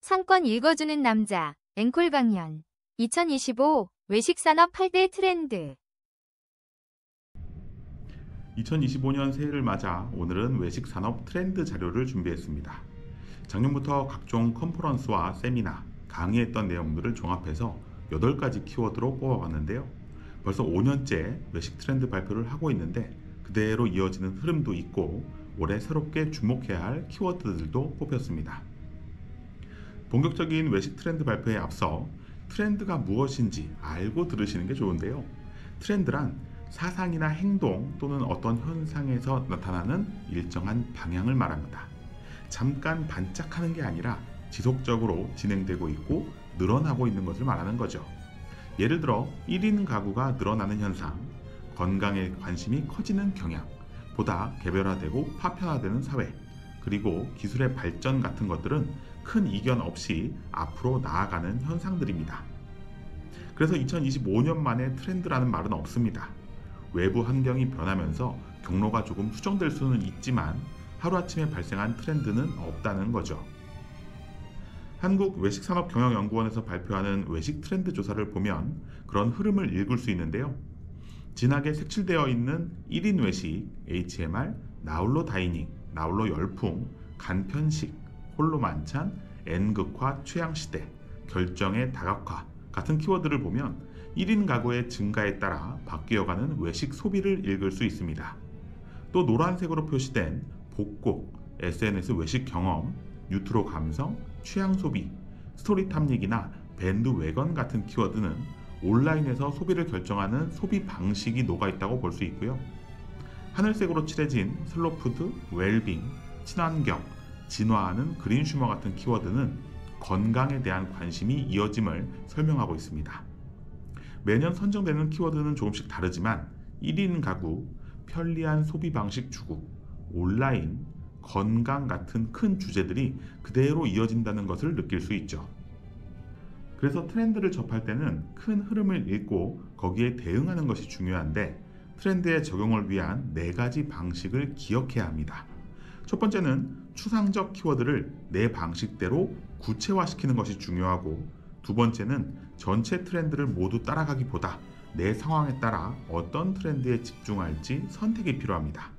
상권 읽어주는 남자, 앵콜 강연. 2025 외식산업 8대 트렌드. 2025년 새해를 맞아 오늘은 외식산업 트렌드 자료를 준비했습니다. 작년부터 각종 컨퍼런스와 세미나, 강의했던 내용들을 종합해서 8가지 키워드로 뽑아봤는데요. 벌써 5년째 외식 트렌드 발표를 하고 있는데 그대로 이어지는 흐름도 있고 올해 새롭게 주목해야 할 키워드들도 뽑혔습니다. 본격적인 외식 트렌드 발표에 앞서 트렌드가 무엇인지 알고 들으시는 게 좋은데요. 트렌드란 사상이나 행동 또는 어떤 현상에서 나타나는 일정한 방향을 말합니다. 잠깐 반짝하는 게 아니라 지속적으로 진행되고 있고 늘어나고 있는 것을 말하는 거죠. 예를 들어 1인 가구가 늘어나는 현상, 건강에 관심이 커지는 경향, 보다 개별화되고 파편화되는 사회, 그리고 기술의 발전 같은 것들은 큰 이견 없이 앞으로 나아가는 현상들입니다. 그래서 2025년 만에 트렌드라는 말은 없습니다. 외부 환경이 변하면서 경로가 조금 수정될 수는 있지만 하루아침에 발생한 트렌드는 없다는 거죠. 한국외식산업경영연구원에서 발표하는 외식 트렌드 조사를 보면 그런 흐름을 읽을 수 있는데요. 진하게 색칠되어 있는 1인 외식, HMR, 나홀로 다이닝, 나홀로 열풍, 간편식, 홀로 만찬, N극화, 취향시대, 결정의 다각화 같은 키워드를 보면 1인 가구의 증가에 따라 바뀌어가는 외식 소비를 읽을 수 있습니다. 또 노란색으로 표시된 복고, SNS 외식 경험, 뉴트로 감성, 취향 소비, 스토리 탐닉이나 밴드 웨건 같은 키워드는 온라인에서 소비를 결정하는 소비 방식이 녹아있다고 볼 수 있고요. 하늘색으로 칠해진 슬로푸드, 웰빙, 친환경, 진화하는 그린 슈머 같은 키워드는 건강에 대한 관심이 이어짐을 설명하고 있습니다. 매년 선정되는 키워드는 조금씩 다르지만 1인 가구, 편리한 소비 방식 추구, 온라인, 건강 같은 큰 주제들이 그대로 이어진다는 것을 느낄 수 있죠. 그래서 트렌드를 접할 때는 큰 흐름을 읽고 거기에 대응하는 것이 중요한데 트렌드의 적용을 위한 4가지 방식을 기억해야 합니다. 첫 번째는 추상적 키워드를 내 방식대로 구체화시키는 것이 중요하고, 두 번째는 전체 트렌드를 모두 따라가기보다 내 상황에 따라 어떤 트렌드에 집중할지 선택이 필요합니다.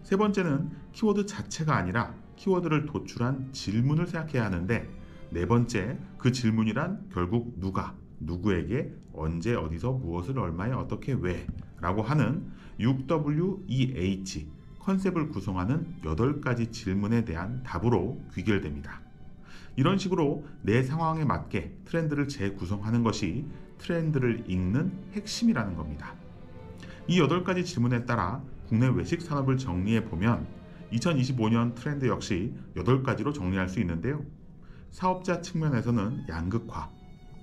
세 번째는 키워드 자체가 아니라 키워드를 도출한 질문을 생각해야 하는데, 네 번째, 그 질문이란 결국 누가, 누구에게, 언제, 어디서, 무엇을, 얼마에, 어떻게, 왜 라고 하는 6WEH 컨셉을 구성하는 8가지 질문에 대한 답으로 귀결됩니다. 이런 식으로 내 상황에 맞게 트렌드를 재구성하는 것이 트렌드를 읽는 핵심이라는 겁니다. 이 8가지 질문에 따라 국내 외식 산업을 정리해 보면 2025년 트렌드 역시 8가지로 정리할 수 있는데요. 사업자 측면에서는 양극화,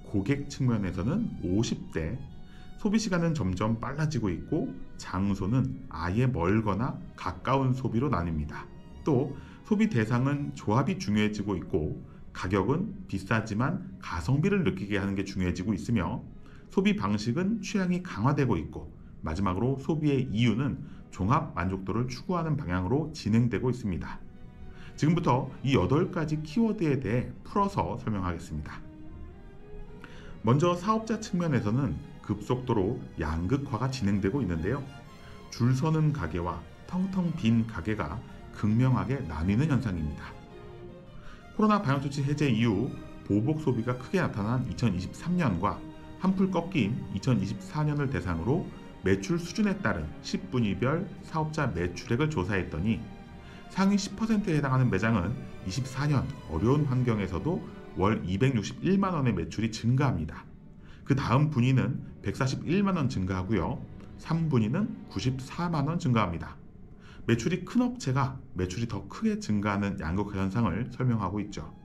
고객 측면에서는 50대, 소비 시간은 점점 빨라지고 있고 장소는 아예 멀거나 가까운 소비로 나뉩니다. 또 소비 대상은 조합이 중요해지고 있고 가격은 비싸지만 가성비를 느끼게 하는 게 중요해지고 있으며 소비 방식은 취향이 강화되고 있고 마지막으로 소비의 이유는 종합 만족도를 추구하는 방향으로 진행되고 있습니다. 지금부터 이 8가지 키워드에 대해 풀어서 설명하겠습니다. 먼저 사업자 측면에서는 급속도로 양극화가 진행되고 있는데요. 줄 서는 가게와 텅텅 빈 가게가 극명하게 나뉘는 현상입니다. 코로나 방역조치 해제 이후 보복 소비가 크게 나타난 2023년과 한풀 꺾인 2024년을 대상으로 매출 수준에 따른 10분위별 사업자 매출액을 조사했더니 상위 10%에 해당하는 매장은 24년 어려운 환경에서도 월 261만 원의 매출이 증가합니다. 그 다음 분위는 141만 원 증가하고요. 3분위는 94만 원 증가합니다. 매출이 큰 업체가 매출이 더 크게 증가하는 양극화 현상을 설명하고 있죠.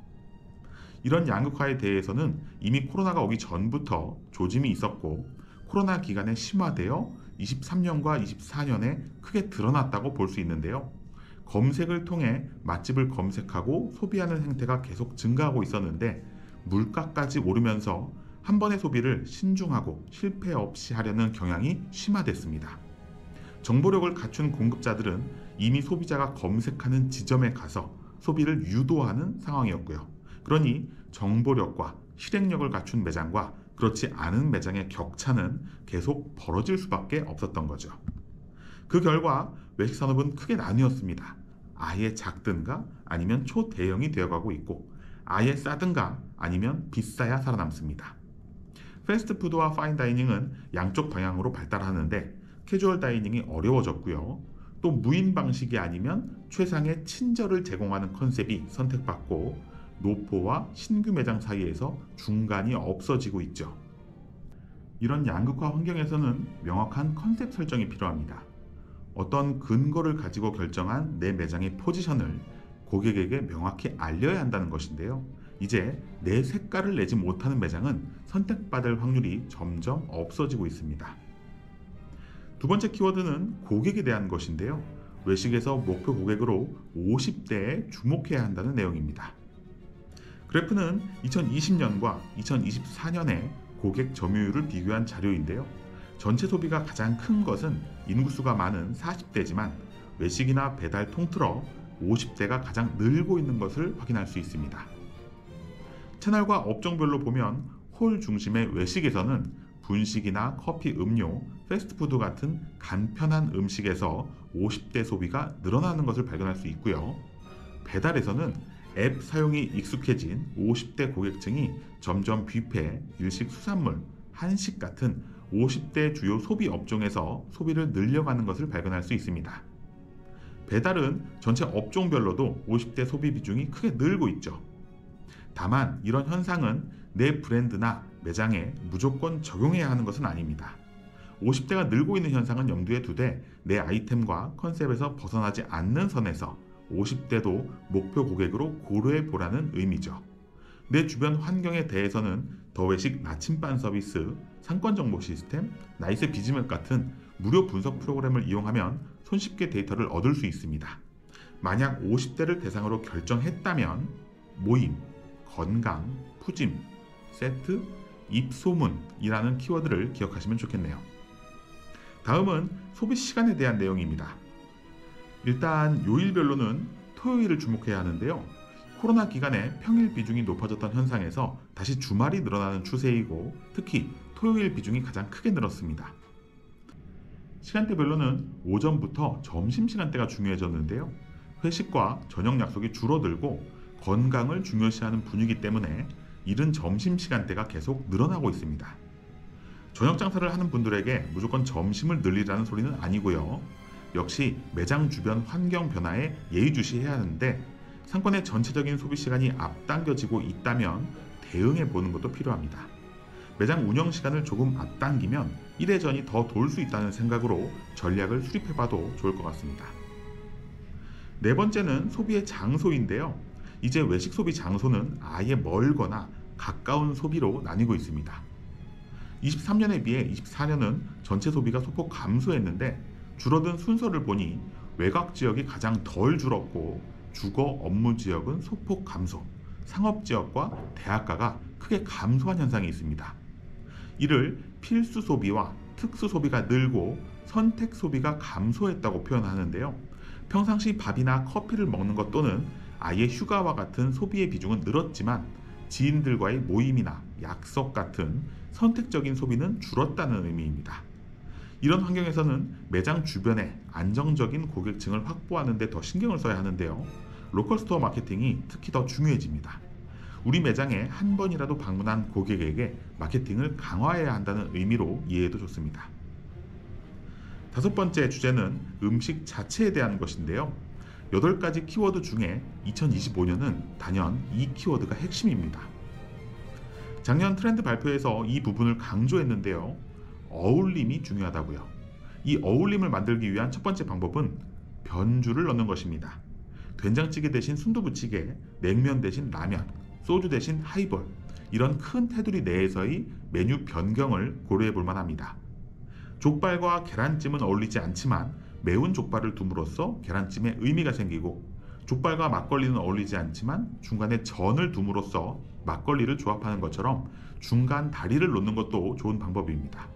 이런 양극화에 대해서는 이미 코로나가 오기 전부터 조짐이 있었고 코로나 기간에 심화되어 23년과 24년에 크게 드러났다고 볼 수 있는데요. 검색을 통해 맛집을 검색하고 소비하는 행태가 계속 증가하고 있었는데 물가까지 오르면서 한 번의 소비를 신중하고 실패 없이 하려는 경향이 심화됐습니다. 정보력을 갖춘 공급자들은 이미 소비자가 검색하는 지점에 가서 소비를 유도하는 상황이었고요. 그러니 정보력과 실행력을 갖춘 매장과 그렇지 않은 매장의 격차는 계속 벌어질 수밖에 없었던 거죠. 그 결과 외식 산업은 크게 나뉘었습니다. 아예 작든가 아니면 초대형이 되어가고 있고, 아예 싸든가 아니면 비싸야 살아남습니다. 패스트푸드와 파인다이닝은 양쪽 방향으로 발달하는데 캐주얼 다이닝이 어려워졌고요. 또 무인 방식이 아니면 최상의 친절을 제공하는 컨셉이 선택받고 노포와 신규 매장 사이에서 중간이 없어지고 있죠. 이런 양극화 환경에서는 명확한 컨셉 설정이 필요합니다. 어떤 근거를 가지고 결정한 내 매장의 포지션을 고객에게 명확히 알려야 한다는 것인데요. 이제 내 색깔을 내지 못하는 매장은 선택받을 확률이 점점 없어지고 있습니다. 두 번째 키워드는 고객에 대한 것인데요. 외식에서 목표 고객으로 50대에 주목해야 한다는 내용입니다. 그래프는 2020년과 2024년의 고객 점유율을 비교한 자료인데요. 전체 소비가 가장 큰 것은 인구수가 많은 40대지만 외식이나 배달 통틀어 50대가 가장 늘고 있는 것을 확인할 수 있습니다. 채널과 업종별로 보면 홀 중심의 외식에서는 분식이나 커피, 음료, 패스트푸드 같은 간편한 음식에서 50대 소비가 늘어나는 것을 발견할 수 있고요. 배달에서는 앱 사용이 익숙해진 50대 고객층이 점점 뷔페, 일식 수산물, 한식 같은 50대 주요 소비 업종에서 소비를 늘려가는 것을 발견할 수 있습니다. 배달은 전체 업종별로도 50대 소비 비중이 크게 늘고 있죠. 다만 이런 현상은 내 브랜드나 매장에 무조건 적용해야 하는 것은 아닙니다. 50대가 늘고 있는 현상은 염두에 두되 내 아이템과 컨셉에서 벗어나지 않는 선에서 50대도 목표 고객으로 고려해 보라는 의미죠. 내 주변 환경에 대해서는 더외식 나침반 서비스, 상권 정보 시스템, 나이스 비즈맵 같은 무료 분석 프로그램을 이용하면 손쉽게 데이터를 얻을 수 있습니다. 만약 50대를 대상으로 결정했다면 모임, 건강, 푸짐, 세트, 입소문이라는 키워드를 기억하시면 좋겠네요. 다음은 소비 시간에 대한 내용입니다. 일단 요일별로는 토요일을 주목해야 하는데요. 코로나 기간에 평일 비중이 높아졌던 현상에서 다시 주말이 늘어나는 추세이고 특히 토요일 비중이 가장 크게 늘었습니다. 시간대별로는 오전부터 점심시간대가 중요해졌는데요. 회식과 저녁 약속이 줄어들고 건강을 중요시하는 분위기 때문에 이른 점심시간대가 계속 늘어나고 있습니다. 저녁 장사를 하는 분들에게 무조건 점심을 늘리라는 소리는 아니고요. 역시 매장 주변 환경 변화에 예의주시해야 하는데 상권의 전체적인 소비 시간이 앞당겨지고 있다면 대응해 보는 것도 필요합니다. 매장 운영 시간을 조금 앞당기면 일회전이 더 돌 수 있다는 생각으로 전략을 수립해 봐도 좋을 것 같습니다. 네 번째는 소비의 장소인데요. 이제 외식 소비 장소는 아예 멀거나 가까운 소비로 나뉘고 있습니다. 23년에 비해 24년은 전체 소비가 소폭 감소했는데 줄어든 순서를 보니 외곽 지역이 가장 덜 줄었고 주거 업무 지역은 소폭 감소, 상업 지역과 대학가가 크게 감소한 현상이 있습니다. 이를 필수 소비와 특수 소비가 늘고 선택 소비가 감소했다고 표현하는데요. 평상시 밥이나 커피를 먹는 것 또는 아예 휴가와 같은 소비의 비중은 늘었지만 지인들과의 모임이나 약속 같은 선택적인 소비는 줄었다는 의미입니다. 이런 환경에서는 매장 주변에 안정적인 고객층을 확보하는 데 더 신경을 써야 하는데요. 로컬 스토어 마케팅이 특히 더 중요해집니다. 우리 매장에 한 번이라도 방문한 고객에게 마케팅을 강화해야 한다는 의미로 이해해도 좋습니다. 다섯 번째 주제는 음식 자체에 대한 것인데요. 8가지 키워드 중에 2025년은 단연 이 키워드가 핵심입니다. 작년 트렌드 발표에서 이 부분을 강조했는데요. 어울림이 중요하다고요. 이 어울림을 만들기 위한 첫 번째 방법은 변주를 넣는 것입니다. 된장찌개 대신 순두부찌개, 냉면 대신 라면, 소주 대신 하이볼, 이런 큰 테두리 내에서의 메뉴 변경을 고려해 볼 만합니다. 족발과 계란찜은 어울리지 않지만 매운 족발을 둠으로써 계란찜에 의미가 생기고, 족발과 막걸리는 어울리지 않지만 중간에 전을 둠으로써 막걸리를 조합하는 것처럼 중간 다리를 놓는 것도 좋은 방법입니다.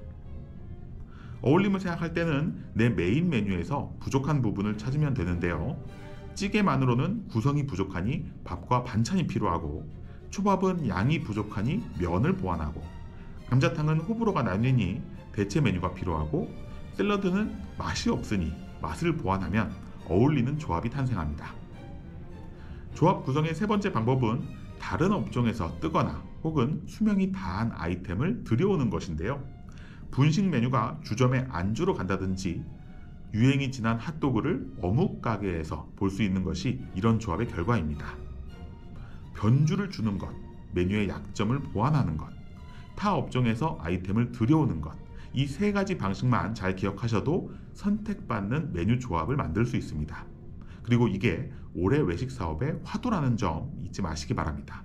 어울림을 생각할 때는 내 메인 메뉴에서 부족한 부분을 찾으면 되는데요. 찌개만으로는 구성이 부족하니 밥과 반찬이 필요하고, 초밥은 양이 부족하니 면을 보완하고, 감자탕은 호불호가 나뉘니 대체 메뉴가 필요하고, 샐러드는 맛이 없으니 맛을 보완하면 어울리는 조합이 탄생합니다. 조합 구성의 세 번째 방법은 다른 업종에서 뜨거나 혹은 수명이 다한 아이템을 들여오는 것인데요. 분식 메뉴가 주점에 안주로 간다든지 유행이 지난 핫도그를 어묵 가게에서 볼 수 있는 것이 이런 조합의 결과입니다. 변주를 주는 것, 메뉴의 약점을 보완하는 것, 타 업종에서 아이템을 들여오는 것, 이 세 가지 방식만 잘 기억하셔도 선택받는 메뉴 조합을 만들 수 있습니다. 그리고 이게 올해 외식 사업의 화두라는 점 잊지 마시기 바랍니다.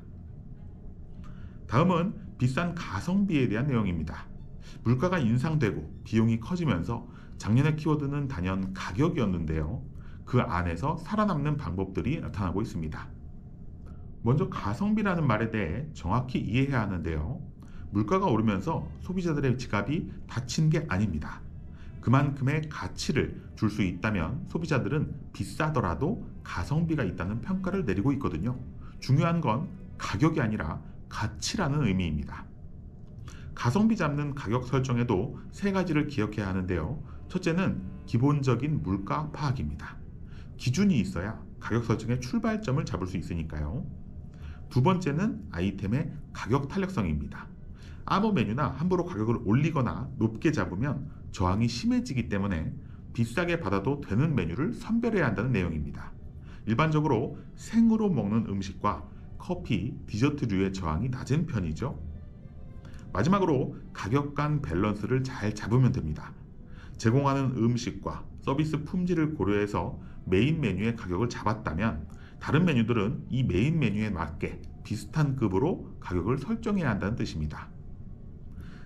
다음은 비싼 가성비에 대한 내용입니다. 물가가 인상되고 비용이 커지면서 작년의 키워드는 단연 가격이었는데요. 그 안에서 살아남는 방법들이 나타나고 있습니다. 먼저 가성비라는 말에 대해 정확히 이해해야 하는데요. 물가가 오르면서 소비자들의 지갑이 닫힌 게 아닙니다. 그만큼의 가치를 줄 수 있다면 소비자들은 비싸더라도 가성비가 있다는 평가를 내리고 있거든요. 중요한 건 가격이 아니라 가치라는 의미입니다. 가성비 잡는 가격 설정에도 세 가지를 기억해야 하는데요. 첫째는 기본적인 물가 파악입니다. 기준이 있어야 가격 설정의 출발점을 잡을 수 있으니까요. 두 번째는 아이템의 가격 탄력성입니다. 아무 메뉴나 함부로 가격을 올리거나 높게 잡으면 저항이 심해지기 때문에 비싸게 받아도 되는 메뉴를 선별해야 한다는 내용입니다. 일반적으로 생으로 먹는 음식과 커피, 디저트류의 저항이 낮은 편이죠. 마지막으로 가격 간 밸런스를 잘 잡으면 됩니다. 제공하는 음식과 서비스 품질을 고려해서 메인 메뉴의 가격을 잡았다면 다른 메뉴들은 이 메인 메뉴에 맞게 비슷한 급으로 가격을 설정해야 한다는 뜻입니다.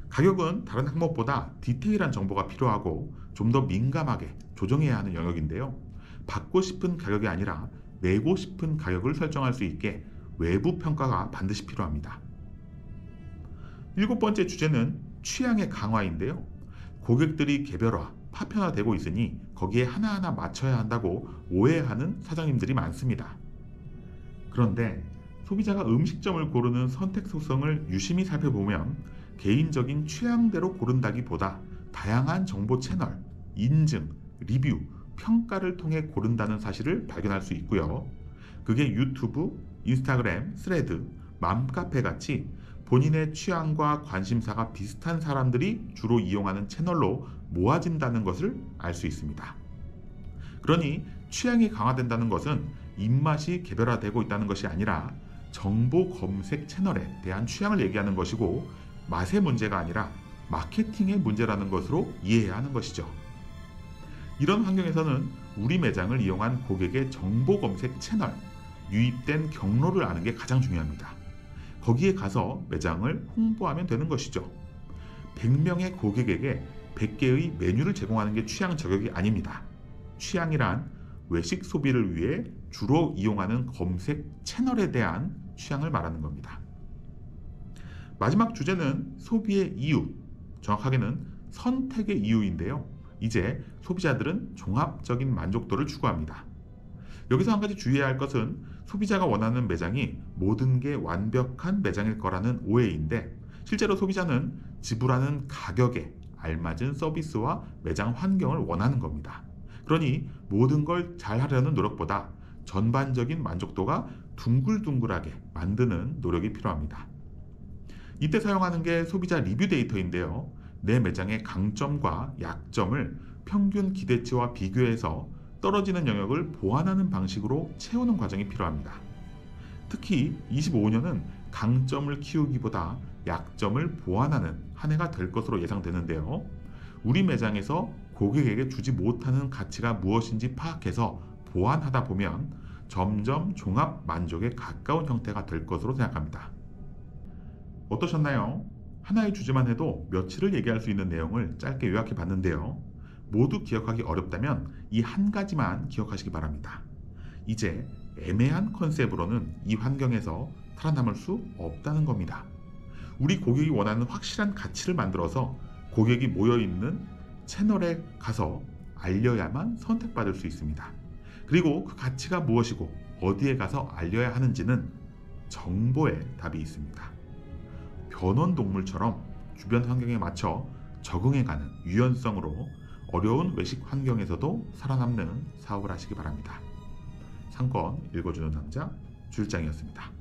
가격은 다른 항목보다 디테일한 정보가 필요하고 좀 더 민감하게 조정해야 하는 영역인데요. 받고 싶은 가격이 아니라 내고 싶은 가격을 설정할 수 있게 외부 평가가 반드시 필요합니다. 일곱 번째 주제는 취향의 강화인데요. 고객들이 개별화, 파편화되고 있으니 거기에 하나하나 맞춰야 한다고 오해하는 사장님들이 많습니다. 그런데 소비자가 음식점을 고르는 선택 속성을 유심히 살펴보면 개인적인 취향대로 고른다기보다 다양한 정보 채널, 인증, 리뷰, 평가를 통해 고른다는 사실을 발견할 수 있고요. 그게 유튜브, 인스타그램, 스레드, 맘카페 같이 본인의 취향과 관심사가 비슷한 사람들이 주로 이용하는 채널로 모아진다는 것을 알 수 있습니다. 그러니 취향이 강화된다는 것은 입맛이 개별화되고 있다는 것이 아니라 정보 검색 채널에 대한 취향을 얘기하는 것이고 맛의 문제가 아니라 마케팅의 문제라는 것으로 이해해야 하는 것이죠. 이런 환경에서는 우리 매장을 이용한 고객의 정보 검색 채널, 유입된 경로를 아는 게 가장 중요합니다. 거기에 가서 매장을 홍보하면 되는 것이죠. 100명의 고객에게 100개의 메뉴를 제공하는 게 취향 저격이 아닙니다. 취향이란 외식 소비를 위해 주로 이용하는 검색 채널에 대한 취향을 말하는 겁니다. 마지막 주제는 소비의 이유, 정확하게는 선택의 이유인데요. 이제 소비자들은 종합적인 만족도를 추구합니다. 여기서 한 가지 주의해야 할 것은 소비자가 원하는 매장이 모든 게 완벽한 매장일 거라는 오해인데 실제로 소비자는 지불하는 가격에 알맞은 서비스와 매장 환경을 원하는 겁니다. 그러니 모든 걸 잘하려는 노력보다 전반적인 만족도가 둥글둥글하게 만드는 노력이 필요합니다. 이때 사용하는 게 소비자 리뷰 데이터인데요. 내 매장의 강점과 약점을 평균 기대치와 비교해서 떨어지는 영역을 보완하는 방식으로 채우는 과정이 필요합니다. 특히 25년은 강점을 키우기보다 약점을 보완하는 한 해가 될 것으로 예상되는데요. 우리 매장에서 고객에게 주지 못하는 가치가 무엇인지 파악해서 보완하다 보면 점점 종합 만족에 가까운 형태가 될 것으로 생각합니다. 어떠셨나요? 하나의 주제만 해도 며칠을 얘기할 수 있는 내용을 짧게 요약해 봤는데요. 모두 기억하기 어렵다면 이 한 가지만 기억하시기 바랍니다. 이제 애매한 컨셉으로는 이 환경에서 살아남을 수 없다는 겁니다. 우리 고객이 원하는 확실한 가치를 만들어서 고객이 모여있는 채널에 가서 알려야만 선택받을 수 있습니다. 그리고 그 가치가 무엇이고 어디에 가서 알려야 하는지는 정보에 답이 있습니다. 변온동물처럼 주변 환경에 맞춰 적응해가는 유연성으로 어려운 외식 환경에서도 살아남는 사업을 하시기 바랍니다. 상권 읽어주는 남자 주일장이었습니다.